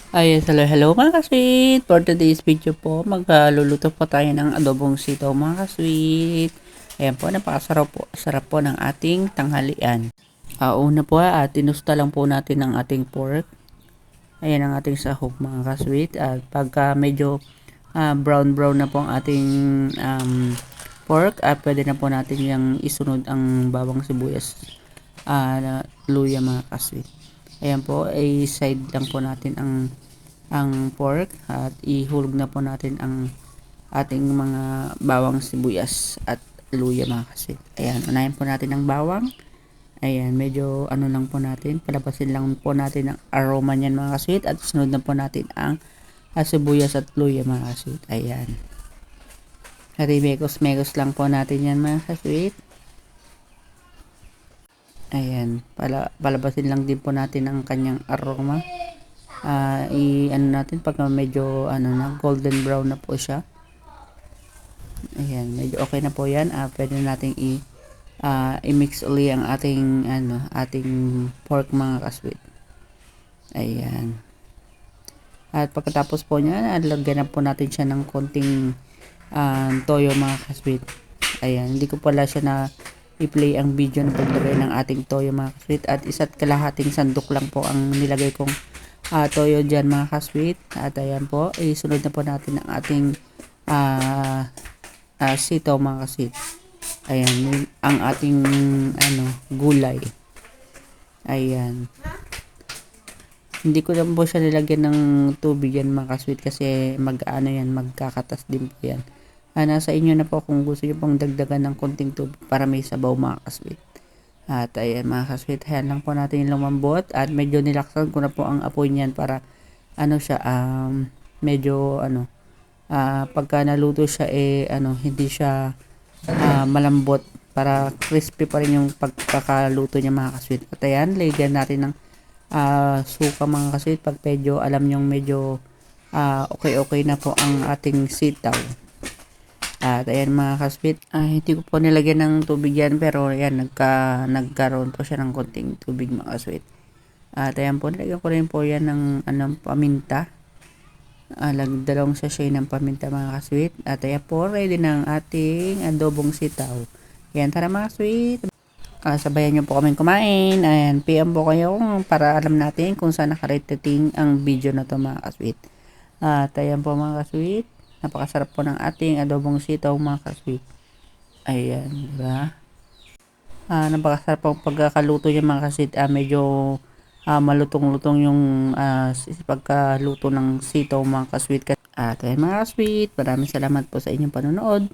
Ayan, hello mga kasweet. For today's video po, magluluto po tayo ng adobong sitaw mga kasweet. Ayan po, napakasarap po, sarap po ng ating tanghalian. Una po, tinusta lang po natin ang ating pork. Ayan ang ating sahog mga kasweet. At pagka medyo brown na po ang ating pork, pwede na po natin yung isunod ang bawang sibuyas, luya mga kasweet. Ayan po, ay side lang po natin ang pork at ihulog na po natin ang ating mga bawang sibuyas at luya mga kasweet. Ayan, unahin po natin ang bawang. Ayan, medyo ano lang po natin, palabasin lang po natin ang aroma niyan mga kasweet at sunod na po natin ang sibuyas at luya mga kasweet. Ayan. Mekos lang po natin yan mga kasweet. Ayan, palabasin lang din po natin ang kanyang aroma. Ano natin pag medyo na golden brown na po siya. Ayan, medyo okay na po yan. Pwede nating i-mix uli ang ating pork mga kasweet. Ayan. At pagkatapos po niyan, lagyan na po natin siya ng konting toyo mga kasweet. Ayan, hindi ko pala siya na i-play ang video na paglagay ng ating toyo mga kasweet. At isa't kalahating sandok lang po ang nilagay kong toyo dyan mga kasweet. At ayan po, isunod na po natin ang ating sitaw mga kasweet. Ayan, ang ating gulay. Ayan. Hindi ko lang po siya nilagyan ng tubig yan mga kasweet kasi magkakatas din po yan. Nasa inyo na po kung gusto nyo pong dagdagan ng konting tubig para may sabaw mga kasweet. At ayan mga kasweet, ayan lang po natin yung lumambot at medyo nilaksan ko na po ang apoy niyan para siya medyo pagka naluto siya hindi siya malambot, para crispy pa rin yung pagkakaluto niya mga kasweet. At ayan, lagyan natin ng suka mga kasweet pag medyo alam nyong medyo okay na po ang ating sitaw. At ayan mga kasweet, hindi ko po nilagyan ng tubig yan pero ayan, nagkaroon po siya ng konting tubig mga kasweet. At ayan po, nilagyan ko rin po yan ng paminta. Dalawang sachet ng paminta mga kasweet. At ayan po, ready na ang ating adobong sitaw. Ayan, tara mga kasweet. Sabayan nyo po kaming kumain. Ayan, PM po kayo para alam natin kung saan nakarating ang video na to mga kasweet. At ayan po mga kasweet, napakasarap po ng ating adobong sitaw mga kasweet. Ayan, diba? Napakasarap po pagkakaluto niya mga kasweet. Medyo malutong-lutong yung pagkaluto ng sitaw mga kasweet. At ayan mga kasweet, maraming salamat po sa inyong panonood.